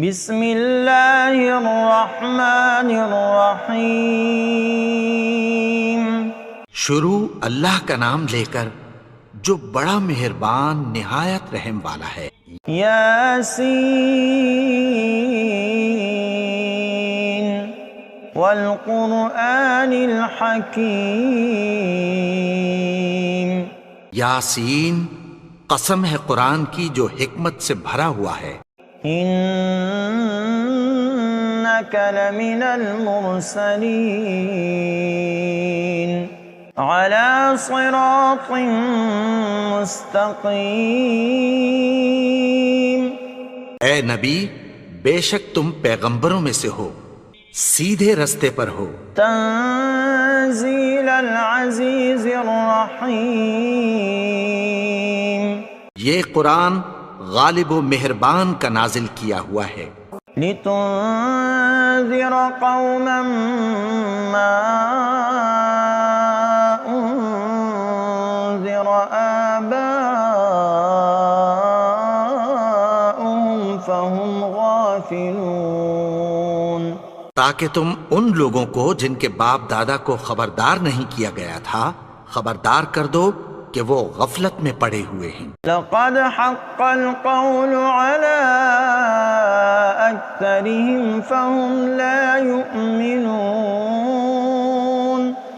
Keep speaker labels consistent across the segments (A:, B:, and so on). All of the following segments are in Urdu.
A: بسم اللہ الرحمن الرحیم۔
B: شروع اللہ کا نام لے کر جو بڑا مہربان نہایت رحم والا ہے۔
A: یاسین والقرآن الحکیم۔
B: یاسین، قسم ہے قرآن کی جو حکمت سے بھرا ہوا ہے۔
A: انک لمن المرسلین علی صراط مستقیم۔
B: اے نبی، بے شک تم پیغمبروں میں سے ہو، سیدھے رستے پر ہو۔
A: تنزیل العزیز الرحیم۔
B: یہ قرآن غالب و مہربان کا نازل کیا ہوا ہے۔
A: لتنذر قوما ما انذر آباؤهم فهم غافلون۔
B: تاکہ تم ان لوگوں کو جن کے باپ دادا کو خبردار نہیں کیا گیا تھا خبردار کر دو کہ وہ غفلت میں پڑے ہوئے ہیں۔
A: لقد حق القول على اکثرهم فهم لا يؤمنون۔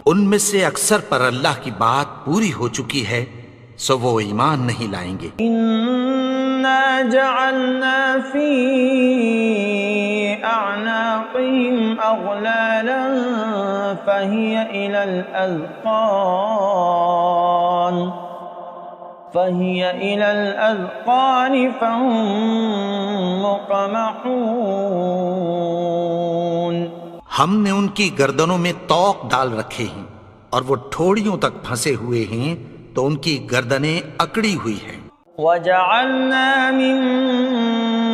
B: ان میں سے اکثر پر اللہ کی بات پوری ہو چکی ہے سو وہ ایمان نہیں لائیں گے۔
A: انا جعلنا في اعناقهم اغلالا فهي الى الاذقان فهم مقمحون۔
B: ہم نے ان کی گردنوں میں طوق ڈال رکھے ہیں اور وہ ٹھوڑیوں تک پھنسے ہوئے ہیں تو ان کی گردنیں اکڑی ہوئی ہیں۔
A: وجعلنا من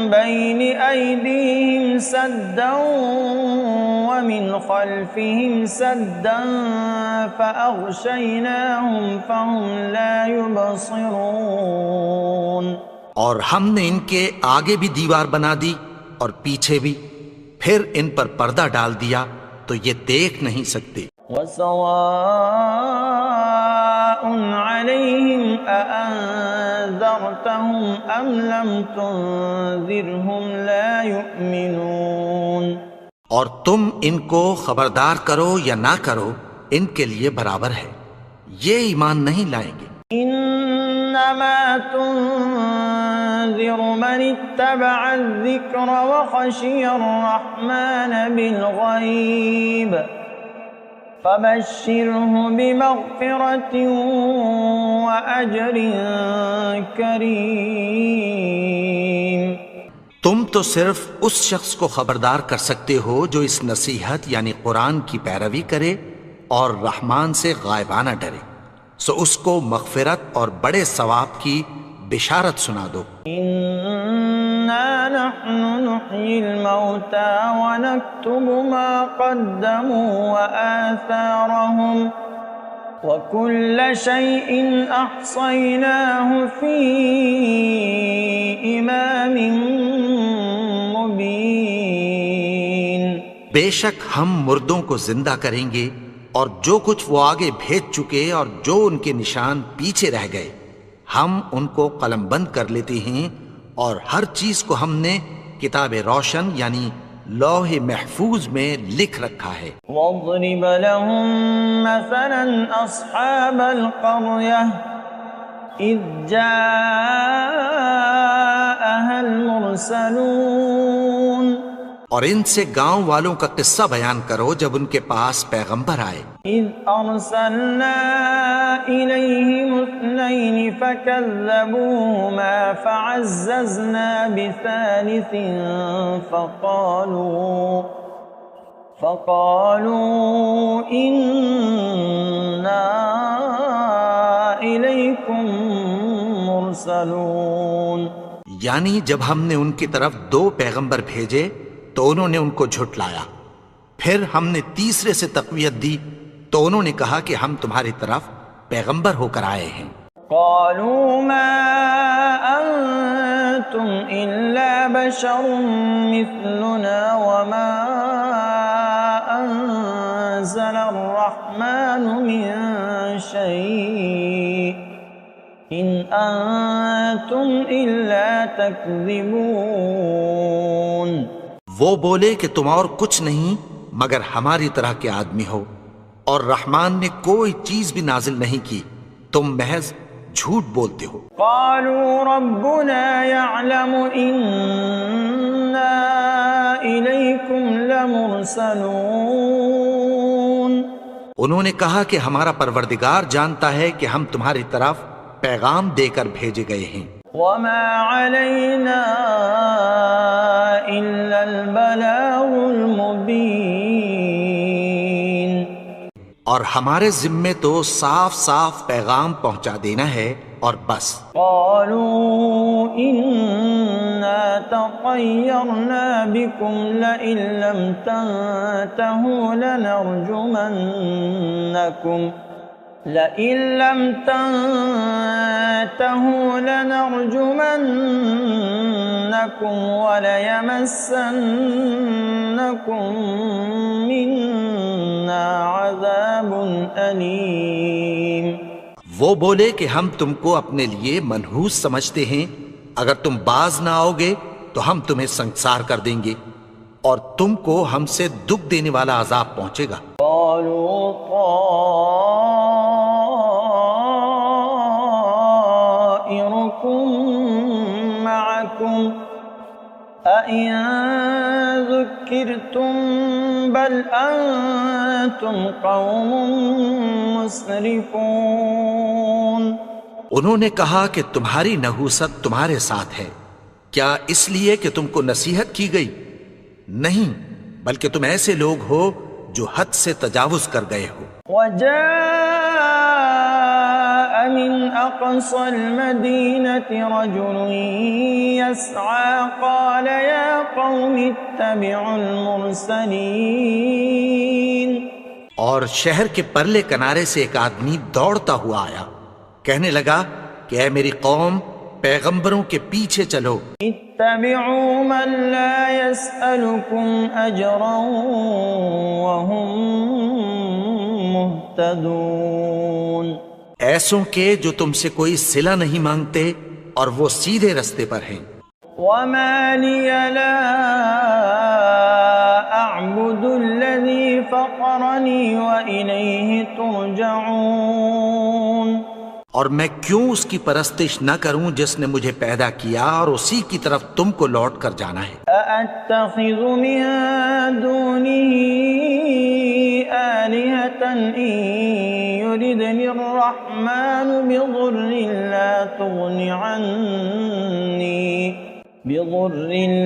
A: بين أيديهم سدا ومن خلفهم سدا فأغشيناهم فهم لا يبصرون۔ اور
B: ہم نے ان کے آگے بھی دیوار بنا دی اور پیچھے بھی، پھر ان پر پردہ ڈال دیا تو یہ دیکھ نہیں سکتے۔
A: وسواء عليهم أأنذرتهم أم لم تنذرهم لا يؤمنون۔
B: اور تم ان کو خبردار کرو یا نہ کرو ان کے لیے برابر ہے، یہ ایمان نہیں لائیں گے۔
A: انما تنذر من اتبع الذکر وخشی الرحمن بالغیب فبشرہ بمغفرۃ واجر کریم۔
B: تم تو صرف اس شخص کو خبردار کر سکتے ہو جو اس نصیحت یعنی قرآن کی پیروی کرے اور رحمان سے غائبانہ ڈرے، سو اس کو مغفرت اور بڑے ثواب کی بشارت سنا دو۔
A: انا نحن نحیی الموتى ونکتب ما قدموا وآثارهم وكل شيء احصیناه فی امام مبین۔
B: بے شک ہم مردوں کو زندہ کریں گے اور جو کچھ وہ آگے بھیج چکے اور جو ان کے نشان پیچھے رہ گئے ہم ان کو قلم بند کر لیتے ہیں، اور ہر چیز کو ہم نے کتاب روشن یعنی لوح محفوظ میں لکھ رکھا ہے۔
A: واضرب لهم مثلا اصحاب القرية اذ جاءها المرسلون۔
B: اور ان سے گاؤں والوں کا قصہ بیان کرو جب ان کے پاس پیغمبر آئے۔
A: اذ ارسلنا الیہم اثنین فکذبوہما فعززنا بثالث فقالوا انا الیکم مرسلون۔
B: یعنی جب ہم نے ان کی طرف 2 پیغمبر بھیجے تو انہوں نے ان کو جھٹلایا، پھر ہم نے تیسرے سے تقویت دی تو انہوں نے کہا کہ ہم تمہاری طرف پیغمبر ہو کر آئے ہیں۔
A: قالوا ما أنتم إلا بشر مثلنا وما أنزل الرحمن من شيء إن أنتم إلا تكذبون.
B: وہ بولے کہ تم اور کچھ نہیں مگر ہماری طرح کے آدمی ہو، اور رحمان نے کوئی چیز بھی نازل نہیں کی، تم محض جھوٹ بولتے ہو.
A: قالوا ربنا يعلم إنا إليكم لمرسلون.
B: انہوں نے کہا کہ ہمارا پروردگار جانتا ہے کہ ہم تمہاری طرف پیغام دے کر بھیجے گئے ہیں.
A: وما علينا إلا البلاغ المبين.
B: اور ہمارے ذمے تو صاف صاف پیغام پہنچا دینا ہے اور بس.
A: قالوا إنا تطيرنا بكم لئن لم تنتهوا لنرجمنكم وليمسنكم منا عذاب أليم.
B: وہ بولے کہ ہم تم کو اپنے لیے منحوس سمجھتے ہیں، اگر تم باز نہ آؤ گے تو ہم تمہیں سنسار کر دیں گے اور تم کو ہم سے دکھ دینے والا عذاب پہنچے گا.
A: قالوا طائركم معكم أئن ذكرتم بل أنتم قوم مسرفون.
B: انہوں نے کہا کہ تمہاری نحوست تمہارے ساتھ ہے، کیا اس لیے کہ تم کو نصیحت کی گئی؟ نہیں، بلکہ تم ایسے لوگ ہو جو حد سے تجاوز کر گئے ہو.
A: وجاء من أقصى المدينة رجل يسعى قال يا قوم اتبعوا المرسلين.
B: اور شہر کے پرلے کنارے سے ایک آدمی دوڑتا ہوا آیا، کہنے لگا کہ اے میری قوم، پیغمبروں کے پیچھے چلو.
A: اتبعوا من لا يسألكم أجرا وهم مهتدون.
B: ایسوں کے جو تم سے کوئی صلہ نہیں مانگتے اور وہ سیدھے رستے پر ہیں.
A: وما لي لا أعبد الذي فطرني وإليه ترجعون.
B: اور میں کیوں اس کی پرستش نہ کروں جس نے مجھے پیدا کیا اور اسی کی طرف تم کو لوٹ کر جانا ہے.
A: أأتخذ من دونه آلهة إن يردني الرحمن بضر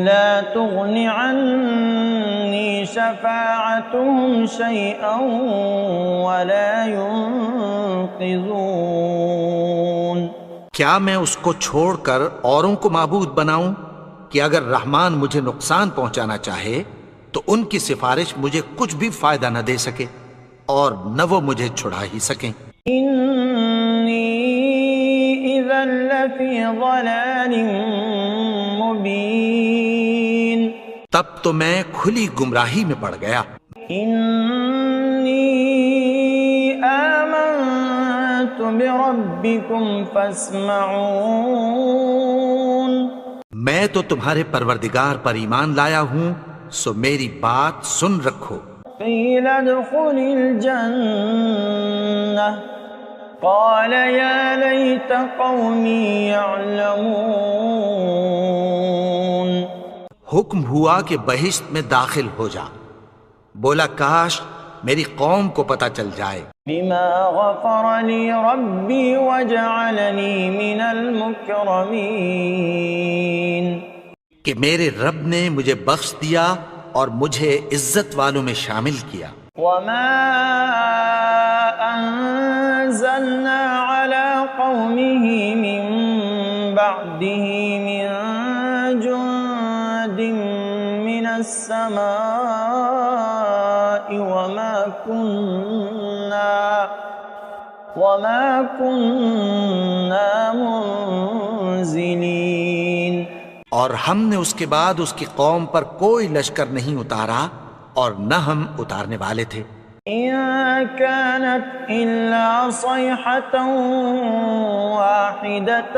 A: لا تغن عني شفاعتهم شيئا ولا ينقذون.
B: کیا میں اس کو چھوڑ کر اوروں کو معبود بناؤں کہ اگر رحمان مجھے نقصان پہنچانا چاہے تو ان کی سفارش مجھے کچھ بھی فائدہ نہ دے سکے اور نہ وہ مجھے چھڑا ہی سکیں.
A: انی اذا لفی ضلال مبین.
B: تب تو میں کھلی گمراہی میں پڑ گیا.
A: انی آمنت بربکم فاسمعون.
B: میں تو تمہارے پروردگار پر ایمان لایا ہوں، سو میری بات سن رکھو.
A: قیل ادخل الجنہ قال یا لیت قومی یعلمون.
B: حکم ہوا کہ بہشت میں داخل ہو جا. بولا کاش میری قوم کو پتہ چل جائے.
A: بما غفر لی ربی وجعلنی من المکرمین.
B: کہ میرے رب نے مجھے بخش دیا اور مجھے عزت والوں میں شامل کیا.
A: وما انزلنا على قومه من بعده من جند من السماء وما كنا منزلين.
B: اور ہم نے اس کے بعد اس کی قوم پر کوئی لشکر نہیں اتارا اور نہ ہم اتارنے والے تھے۔
A: إن كانت إلا صيحة واحدة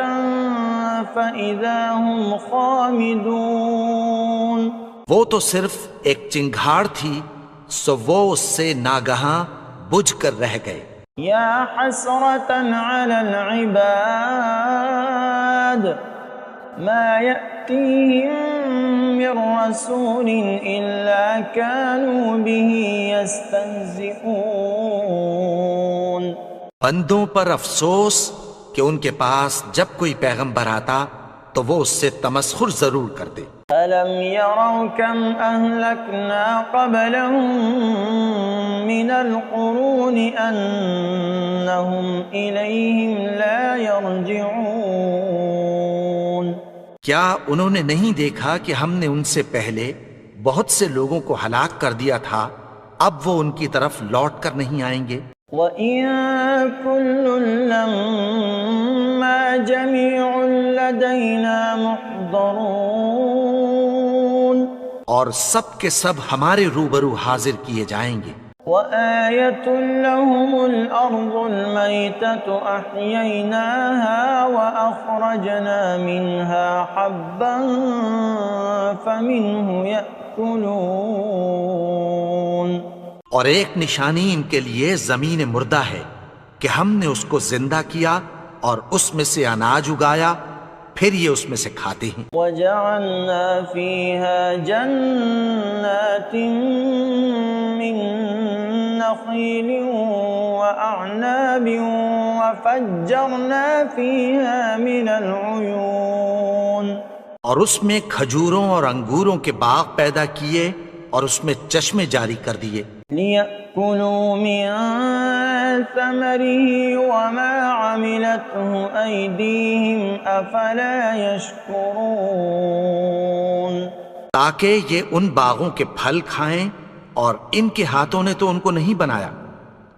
A: فإذا هم خامدون۔
B: وہ تو صرف ایک چنگھاڑ تھی، سو وہ اس سے ناگہاں بجھ کر رہ گئے۔
A: يا حسرة على العباد ما يأتيهم من رسول إلا كانوا به يستهزئون۔
B: بندوں پر افسوس کہ ان کے پاس جب کوئی پیغمبر آتا تو وہ اس سے تمسخر ضرور کرتے۔
A: ألم يروا كم أهلكنا قبلهم من القرون أنهم إليهم لا يرجعون۔
B: کیا انہوں نے نہیں دیکھا کہ ہم نے ان سے پہلے بہت سے لوگوں کو ہلاک کر دیا تھا، اب وہ ان کی طرف لوٹ کر نہیں آئیں گے؟
A: وَإِن كُلٌّ لَّمَّا جَمِيعٌ لَّدَيْنَا مُحْضَرُونَ۔
B: اور سب کے سب ہمارے روبرو حاضر کیے جائیں گے۔
A: وَآيَةٌ لَّهُمُ الْأَرْضُ الْمَيْتَةُ أَحْيَيْنَاهَا وَأَخْرَجْنَا مِنْهَا حَبًّا فَمِنْهُ يَأْكُلُونَ۔
B: اور ایک نشانی ان کے لیے زمین مردہ ہے کہ ہم نے اس کو زندہ کیا اور اس میں سے اناج اگایا، پھر یہ اس میں سے کھاتے ہیں۔
A: وَجَعَلْنَا فِيهَا جَنَّاتٍ مِّن نَّخِيلٍ وَأَعْنَابٍ وَفَجَّرْنَا فِيهَا مِنَ الْعُيُونِ۔
B: اور اس میں کھجوروں اور انگوروں کے باغ پیدا کیے اور اس میں چشمے جاری کر دیے۔
A: لِيَأْكُلُوا مِن ثَمَرِهِ وَمَا عَمِلَتْهُ أَيْدِيهِمْ أَفَلَا يَشْكُرُونَ۔
B: تاکہ یہ ان باغوں کے پھل کھائیں، اور ان کے ہاتھوں نے تو ان کو نہیں بنایا،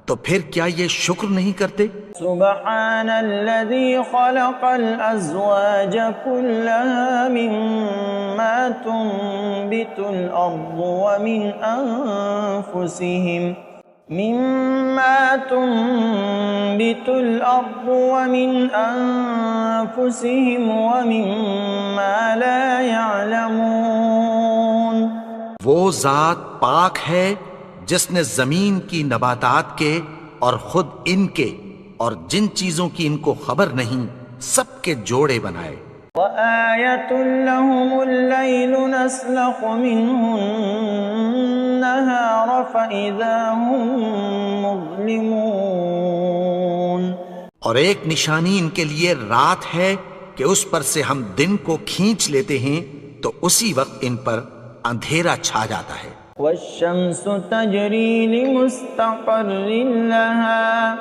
B: تو پھر کیا یہ شکر نہیں کرتے؟
A: سبحان الذي خلق الأزواج كلها مما تنبت الأرض ومن أنفسهم ومما لا يعلمون۔
B: وہ ذات پاک ہے جس نے زمین کی نباتات کے اور خود ان کے اور جن چیزوں کی ان کو خبر نہیں سب کے جوڑے بنائے۔
A: وَآيَةٌ لَّهُمُ اللَّيْلُ نَسْلَخُ مِنْهُ النَّهَارَ فَإِذَا هُم مُظْلِمُونَ۔
B: اور ایک نشانی ان کے لیے رات ہے کہ اس پر سے ہم دن کو کھینچ لیتے ہیں تو اسی وقت ان پر اندھیرا چھا جاتا ہے۔
A: وَالشَّمْسُ تَجْرِي لِمُسْتَقَرٍّ لَّهَا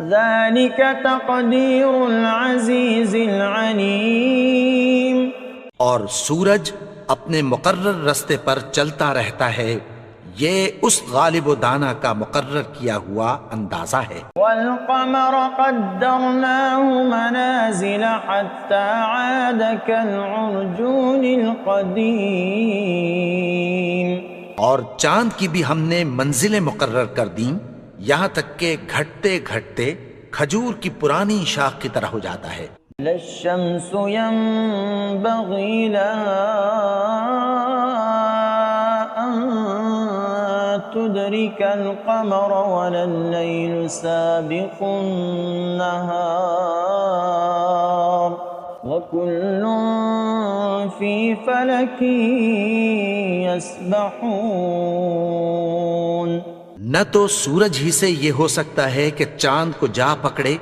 A: ذَلِكَ تَقْدِيرُ الْعَزِيزِ الْعَلِيمِ۔
B: اور سورج اپنے مقرر رستے پر چلتا رہتا ہے، یہ اس غالب و دانا کا مقرر کیا ہوا اندازہ ہے۔
A: وَالْقَمَرَ قَدَّرْنَاهُ مَنَازِلَ حَتَّى عَادَ كَالْعُرْجُونِ الْقَدِيمِ۔
B: اور چاند کی بھی ہم نے منزلیں مقرر کر دیں، یہاں تک کہ گھٹتے گھٹتے کھجور کی پرانی شاخ کی طرح ہو جاتا ہے۔
A: لَا الشَّمْسُ يَنبَغِي لَهَا أَن تُدْرِكَ الْقَمَرَ وَلَا اللَّيْلُ سَابِقُ النَّهَارِ وَكُلٌّ فِي فَلَكٍ يَسْبَحُونَ۔
B: نہ تو سورج ہی سے یہ ہو سکتا ہے کہ چاند کو جا پکڑے،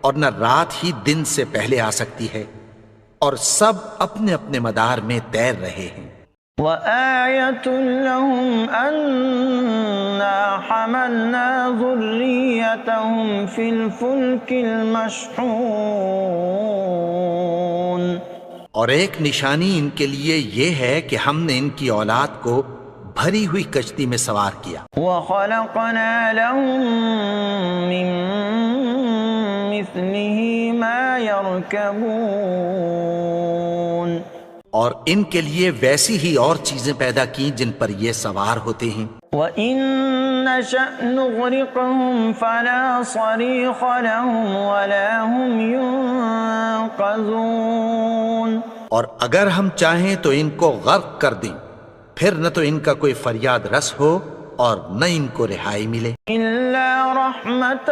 B: اور نہ رات ہی دن سے پہلے آ سکتی ہے، اور سب اپنے اپنے مدار میں تیر رہے ہیں۔
A: وَآيَةٌ لَّهُمْ أَنَّا حَمَلْنَا ذُرِّيَّتَهُمْ فِي الْفُلْكِ الْمَشْحُونِ۔
B: اور ایک نشانی ان کے لیے یہ ہے کہ ہم نے ان کی اولاد کو بھری ہوئی کشتی میں سوار کیا۔
A: وَخَلَقْنَا لَهُم مِّن مِّثْلِهِ مَا يَرْكَبُونَ۔
B: اور ان کے لیے ویسی ہی اور چیزیں پیدا کی جن پر یہ سوار ہوتے ہیں.
A: وَإِن نَّشَأْ نُغْرِقْهُمْ فَلَا صَرِيخَ لَهُمْ وَلَا هُمْ يُنقَذُونَ.
B: اور اگر ہم چاہیں تو ان کو غرق کر دیں، پھر نہ تو ان کا کوئی فریاد رس ہو اور نہ ان کو رہائی ملے.
A: إِلَّا رَحْمَةً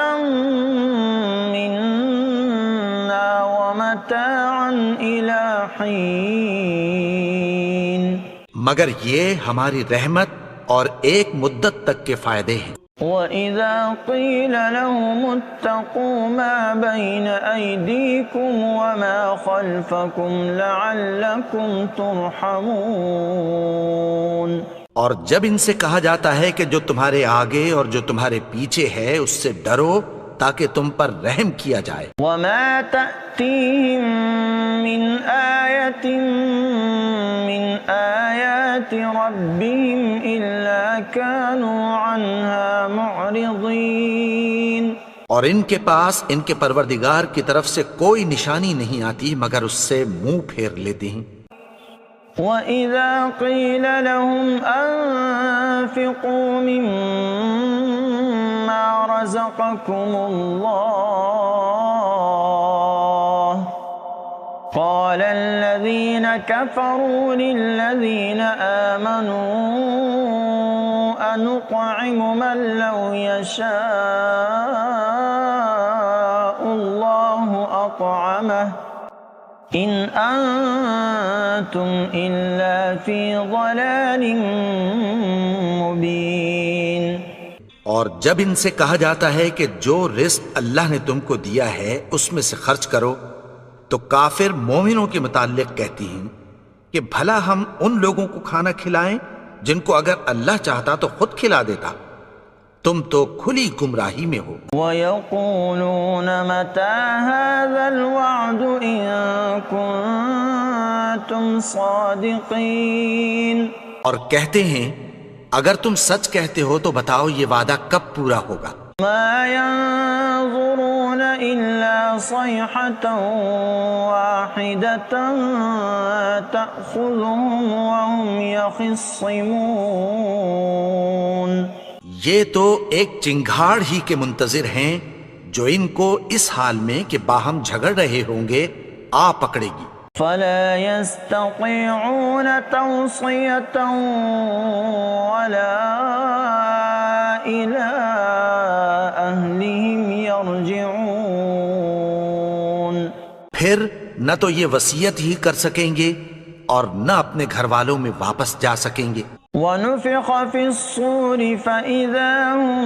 A: مِّنَّا وَمَتَاعًا إِلَىٰ حِينٍ.
B: مگر یہ ہماری رحمت اور ایک مدت تک کے فائدے ہیں.
A: وَإِذَا قِيلَ لَهُمُ اتَّقُوا مَا بَيْنَ أَيْدِيكُمْ وَمَا خَلْفَكُمْ لَعَلَّكُمْ تُرْحَمُونَ.
B: اور جب ان سے کہا جاتا ہے کہ جو تمہارے آگے اور جو تمہارے پیچھے ہے اس سے ڈرو تاکہ تم پر رحم کیا جائے.
A: وَمَا تَأْتِيهِم مِّنْ آيَةٍ مِّنْ آيَاتِ رَبِّهِمْ إِلَّا كَانُوا عَنْهَا مُعْرِضِينَ.
B: اور ان کے پاس ان کے پروردگار کی طرف سے کوئی نشانی نہیں آتی مگر اس سے منہ پھیر لیتے ہیں.
A: وَإِذَا قِيلَ لَهُمْ أَنفِقُوا مِمَّا رَزَقَكُمُ اللَّهُ قَالَ الَّذِينَ كَفَرُوا لِلَّذِينَ آمَنُوا أَنُطْعِمُ مَن لَّوْ يَشَاءُ اللَّهُ أَطْعَمَهُ إِنْ أَنتُمْ إِلَّا فِي ضَلَالٍ مُبِينٍ.
B: اور جب ان سے کہا جاتا ہے کہ جو رزق اللہ نے تم کو دیا ہے اس میں سے خرچ کرو تو کافر مومنوں کے متعلق کہتی ہیں کہ بھلا ہم ان لوگوں کو کھانا کھلائیں جن کو اگر اللہ چاہتا تو خود کھلا دیتا. تم تو کھلی گمراہی میں ہو.
A: وَيَقُولُونَ مَتَىٰ هَٰذَا الْوَعْدُ إِن كُنتُمْ صَادِقِينَ.
B: اور کہتے ہیں اگر تم سچ کہتے ہو تو بتاؤ یہ وعدہ کب پورا ہوگا.
A: مَا يَنظُرُونَ إِلَّا صَيْحَةً وَاحِدَةً تَأْخُذُهُمْ وَهُمْ يَخِصِّمُونَ.
B: یہ تو ایک چنگھاڑ ہی کے منتظر ہیں جو ان کو اس حال میں کہ باہم جھگڑ رہے ہوں گے آ پکڑے گی.
A: فَلَا يَسْتَطِيعُونَ تَوْصِيَةً وَلَا إِلَىٰ أَهْلِهِمْ يَرْجِعُونَ.
B: پھر نہ تو یہ وصیت ہی کر سکیں گے اور نہ اپنے گھر والوں میں واپس جا سکیں گے.
A: وَنُفِخَ فِي الصُّورِ فَإِذَا هُم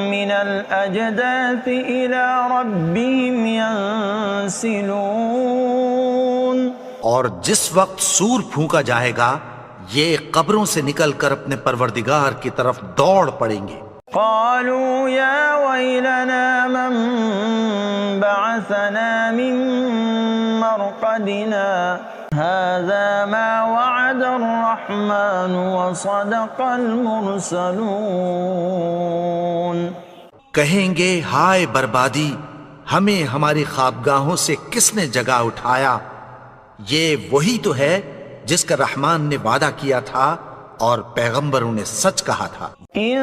A: مِّنَ الْأَجْدَاثِ إِلَىٰ رَبِّهِمْ يَنسِلُونَ.
B: اور جس وقت سور پھونکا جائے گا یہ قبروں سے نکل کر اپنے پروردگار کی طرف دوڑ پڑیں گے.
A: قالوا يا ويلنا من بعثنا من مرقدنا هذا ما وعد الرحمن وصدق المرسلون.
B: کہیں گے ہائے بربادی، ہمیں ہماری خوابگاہوں سے کس نے جگا اٹھایا؟ یہ وہی تو ہے جس کا رحمان نے وعدہ کیا تھا اور پیغمبروں نے سچ کہا تھا.
A: إن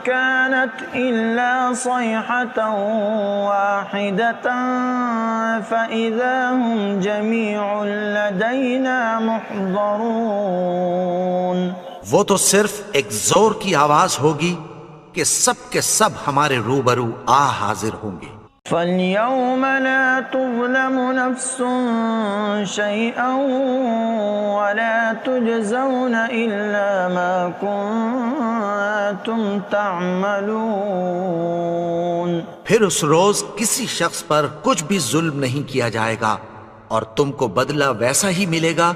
A: كانت إلا صيحة واحدة فإذا هم جميع لدينا محضرون.
B: وہ تو صرف ایک زور کی آواز ہوگی کہ سب کے سب ہمارے روبرو آ حاضر ہوں گے.
A: فَالْيَوْمَ لَا تُظْلَمُ نَفْسٌ شَيْئًا وَلَا تُجْزَوْنَ إِلَّا مَا كُنتُمْ تَعْمَلُونَ.
B: پھر اس روز کسی شخص پر کچھ بھی ظلم نہیں کیا جائے گا اور تم کو بدلہ ویسا ہی ملے گا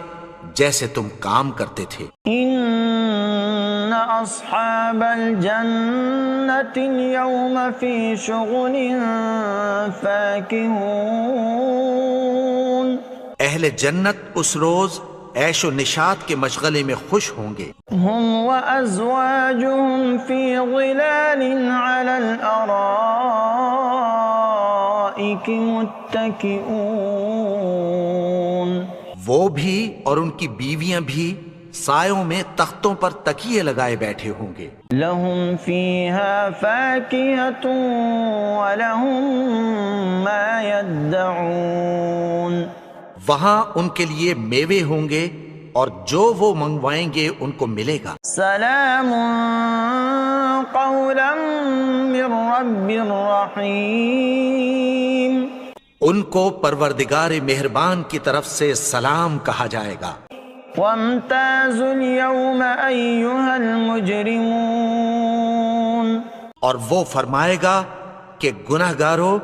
B: جیسے تم کام کرتے تھے.
A: إِنَّ أَصْحَابَ الْجَنَّةِ الْيَوْمَ فِي شُغُلٍ فَاكِهُونَ.
B: اہل جنت اس روز عیش و نشاط کے مشغلے میں خوش ہوں گے.
A: هُمْ وَأَزْوَاجُهُمْ فِي ظِلَالٍ عَلَى الْأَرَائِكِ مُتَّكِئُونَ.
B: وہ بھی اور ان کی بیویاں بھی سایوں میں تختوں پر تکیے لگائے بیٹھے ہوں گے.
A: لهم فيها فاكهة ولهم ما يدعون.
B: وہاں ان کے لیے میوے ہوں گے اور جو وہ منگوائیں گے ان کو ملے گا.
A: سلام قولا من رب رحیم.
B: ان کو پروردگار مہربان کی طرف سے سلام کہا جائے گا.
A: وامتازوا اليوم أيها المجرمون.
B: اور وہ فرمائے گا کہ گنہگارو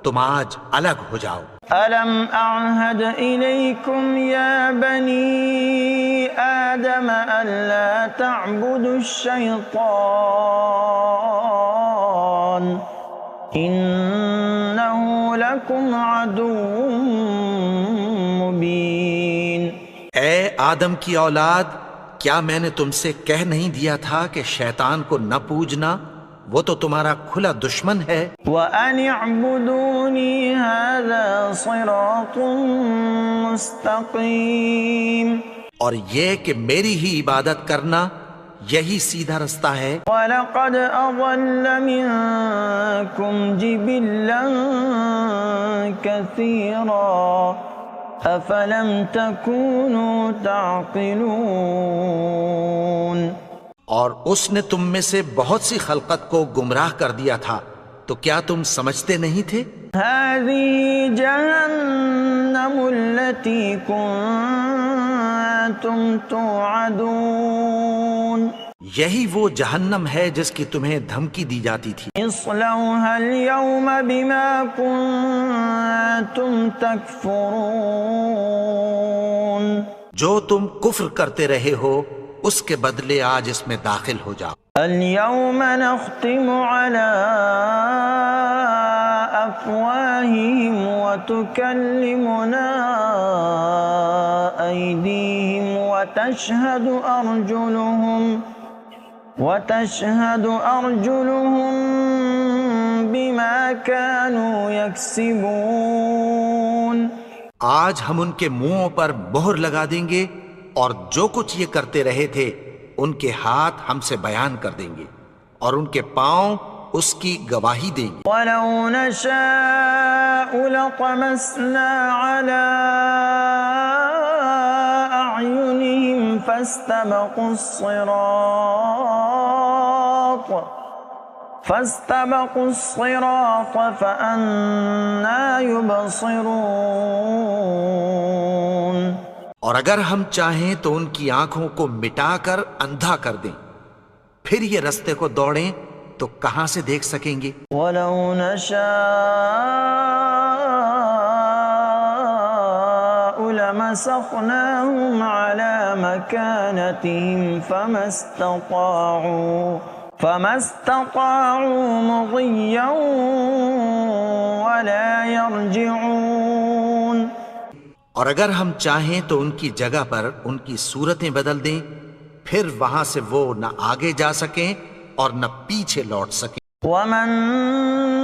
B: تم آج الگ ہو جاؤ.
A: ألم أعهد إليكم يا بني آدم ألا تعبدوا الشيطان إنه لكم عدو مبين.
B: اے آدم کی اولاد، کیا میں نے تم سے کہہ نہیں دیا تھا کہ شیطان کو نہ پوجنا، وہ تو تمہارا کھلا دشمن ہے.
A: وَأَنِ اعْبُدُونِي هَذَا صِرَاطٌ مُسْتَقِيمٌ.
B: اور یہ کہ میری ہی عبادت کرنا یہی سیدھا رستہ ہے.
A: وَلَقَدْ أَضَلَّ مِنكُمْ جِبِلًّا كَثِيرًا أَفَلَمْ تَكُونُوا تَعْقِلُونَ.
B: اور اس نے تم میں سے بہت سی خلقت کو گمراہ کر دیا تھا، تو کیا تم سمجھتے نہیں تھے؟
A: هذه جهنم التي كنتم توعدون.
B: یہی وہ جہنم ہے جس کی تمہیں دھمکی دی جاتی تھی.
A: اصلوها اليوم بما كنتم تكفرون.
B: جو تم کفر کرتے رہے ہو اس کے بدلے آج اس میں داخل ہو جاؤ.
A: اليوم نختم على أفواههم وتكلمنا أيديهم وتشهد أرجلهم بما كانوا يكسبون.
B: آج ہم ان کے منہوں پر مہر لگا دیں گے اور جو کچھ یہ کرتے رہے تھے ان کے ہاتھ ہم سے بیان کر دیں گے اور ان کے پاؤں اس کی گواہی دیں گے.
A: وَلَوْ نَشَاءُ لَطَمَسْنَا عَلَىٰ أَعْيُنِهِمْ فَاسْتَبَقُوا الصِّرَاطَ فَأَنَّىٰ يُبْصِرُونَ.
B: اور اگر ہم چاہیں تو ان کی آنکھوں کو مٹا کر اندھا کر دیں، پھر یہ رستے کو دوڑیں تو کہاں سے دیکھ سکیں گے.
A: وَلَوْ نَشَاءُ لَمَسَخْنَاهُمْ عَلَى مَكَانَتِهِمْ فَمَا اسْتَطَاعُوا مُضِيًّا وَلَا يَرْجِعُونَ.
B: اور اگر ہم چاہیں تو ان کی جگہ پر ان کی صورتیں بدل دیں، پھر وہاں سے وہ نہ آگے جا سکیں اور نہ پیچھے لوٹ سکیں.
A: وَمَن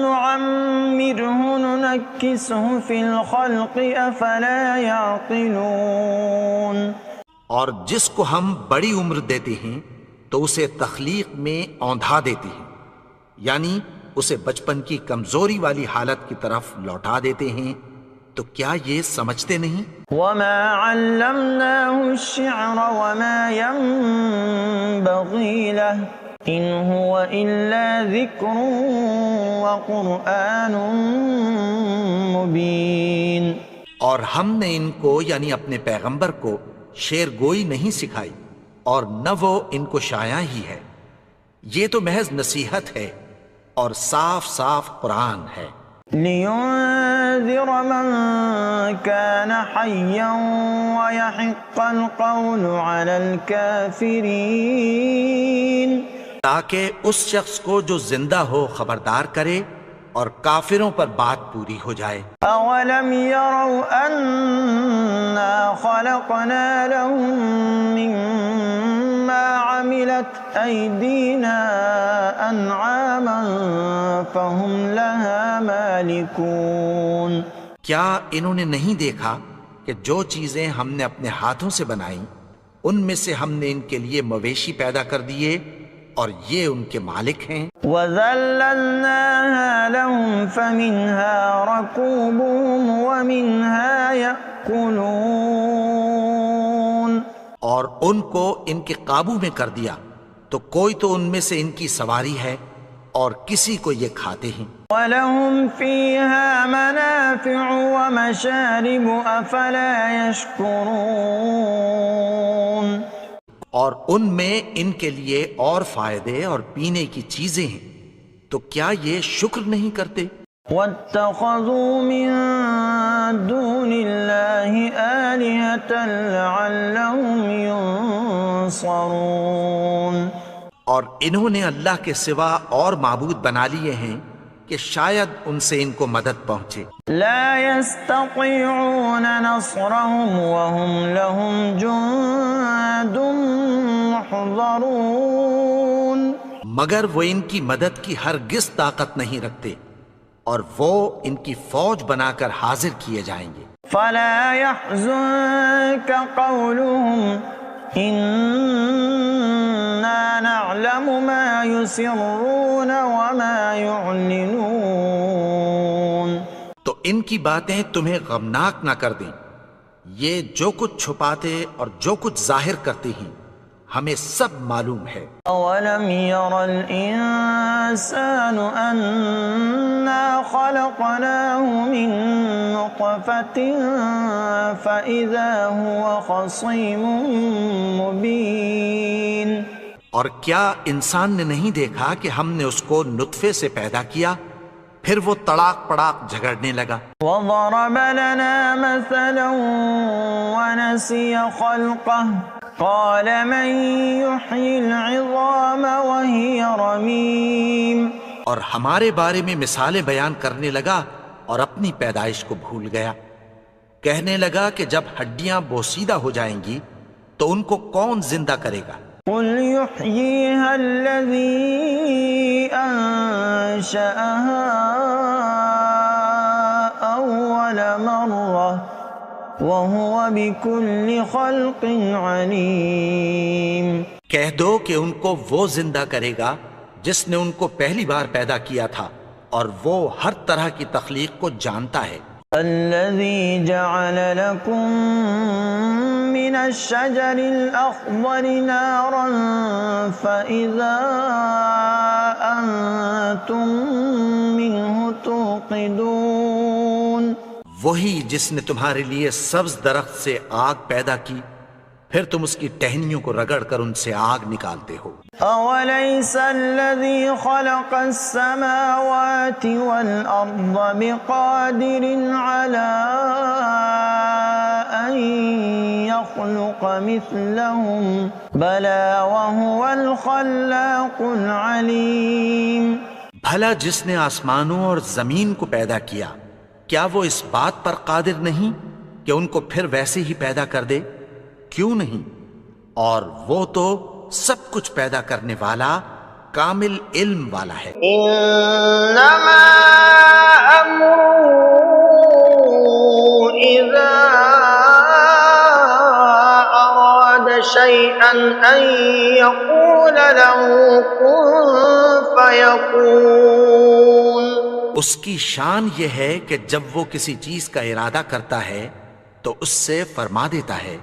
A: نُعَمِّرْهُ نُنَكِّسْهُ فِي الْخَلْقِ أَفَلَا يَعْقِلُونَ.
B: اور جس کو ہم بڑی عمر دیتے ہیں تو اسے تخلیق میں اوندھا دیتے ہیں، یعنی اسے بچپن کی کمزوری والی حالت کی طرف لوٹا دیتے ہیں. تو کیا یہ سمجھتے نہیں؟
A: وَمَا عَلَّمْنَاهُ الشِّعْرَ وَمَا يَنبَغِي لَهُ إِنْ هُوَ إِلَّا ذِكْرٌ وَقُرْآنٌ مُبِينٌ.
B: اور ہم نے ان کو یعنی اپنے پیغمبر کو شعر گوئی نہیں سکھائی اور نہ وہ ان کو شایع ہی ہے، یہ تو محض نصیحت ہے اور صاف صاف قرآن ہے.
A: لِيُنذِرَ مَن كَانَ حَيًّا وَيَحِقَّ الْقَوْلُ عَلَى الْكَافِرِينَ.
B: تاکہ اس شخص کو جو زندہ ہو خبردار کرے اور کافروں پر بات پوری ہو جائے.
A: أَوَلَمْ يَرَوْا أَنَّا خَلَقْنَا لَهُم مِّمَّا عَمِلَتْ أَيْدِينَا أَنْعَامًا فَهُمْ لَهَا مَالِكُونَ.
B: کیا انہوں نے نہیں دیکھا کہ جو چیزیں ہم نے اپنے ہاتھوں سے بنائیں ان میں سے ہم نے ان کے لیے مویشی پیدا کر دیے اور یہ ان کے مالک ہیں.
A: وَذَلَّلْنَاهَا لَهُمْ فَمِنْهَا رَكُوبُهُمْ وَمِنْهَا يَأْكُلُونَ.
B: اور ان کو ان کے قابو میں کر دیا تو کوئی تو ان میں سے ان کی سواری ہے اور کسی کو یہ کھاتے ہیں.
A: وَلَهُمْ فِيهَا مَنَافِعُ وَمَشَارِبُ أَفَلَا يَشْكُرُونَ.
B: اور ان میں ان کے لیے اور فائدے اور پینے کی چیزیں ہیں تو کیا یہ شکر نہیں کرتے؟
A: وَاتَّخَذُوا مِن دُونِ اللَّهِ آلِهَةً لَعَلَّهُمْ يُنصَرُونَ.
B: اور انہوں نے اللہ کے سوا اور معبود بنا لیے ہیں کہ شاید ان سے ان کو مدد پہنچے.
A: لا يستطيعون نصرهم وهم لهم جند محضرون.
B: مگر وہ ان کی مدد کی ہرگز طاقت نہیں رکھتے اور وہ ان کی فوج بنا کر حاضر کیے جائیں گے.
A: فلا يحزنك قولهم إنا نعلم ما يسرون وما يعلنون.
B: تو ان کی باتیں تمہیں غمناک نہ کر دیں. یہ جو کچھ چھپاتے اور جو کچھ ظاہر کرتے ہیں ہمیں سب معلوم ہے.
A: أولم ير الإنسان أنا خلقناه من نطفة فإذا هو خصيم مبين.
B: اور کیا انسان نے نہیں دیکھا کہ ہم نے اس کو نطفے سے پیدا کیا پھر وہ تڑاک پڑاک جھگڑنے لگا.
A: وضرب لنا مثلا ونسي خلقه قال من يحيي العظام وهي رميم.
B: اور ہمارے بارے میں مثالیں بیان کرنے لگا اور اپنی پیدائش کو بھول گیا. کہنے لگا کہ جب ہڈیاں بوسیدہ ہو جائیں گی تو ان کو کون زندہ کرے گا؟
A: قل يحييها الذي أنشأها أول مرة وهو بكل خلق عليم.
B: کہہ دو کہ ان کو وہ زندہ کرے گا جس نے ان کو پہلی بار پیدا کیا تھا اور وہ ہر طرح کی تخلیق کو جانتا ہے.
A: الذي جعل لكم من الشجر الأخضر نارا فإذا أنتم منه توقدون.
B: وہی جس نے تمہارے لیے سبز درخت سے آگ پیدا کی پھر تم اس کی ٹہنیوں کو رگڑ کر ان سے آگ نکالتے ہو.
A: أوليس الذي خلق السماوات والأرض بقادر على أن يخلق مثلهم بلى وهو الخلاق العليم.
B: بھلا جس نے آسمانوں اور زمین کو پیدا کیا کیا وہ اس بات پر قادر نہیں کہ ان کو پھر ویسے ہی پیدا کر دے؟ کیوں نہیں؟ اور وہ تو سب کچھ پیدا کرنے والا کامل علم والا ہے.
A: انما امره اذا اراد شيئا ان يقول له كن فيكون.
B: اس کی شان یہ ہے کہ جب وہ کسی چیز کا ارادہ کرتا ہے تو اس سے فرما دیتا ہے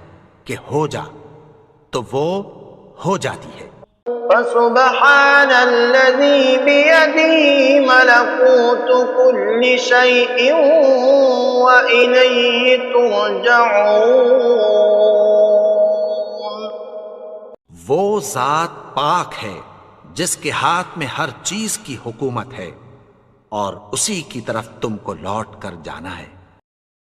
B: کہ ہو جا تو وہ ہو جاتی ہے.
A: فسبحان الذي بيده ملكوت كل شيء وإليه ترجعون.
B: وہ ذات پاک ہے جس کے ہاتھ میں ہر چیز کی حکومت ہے اور اسی کی طرف تم کو لوٹ کر جانا ہے.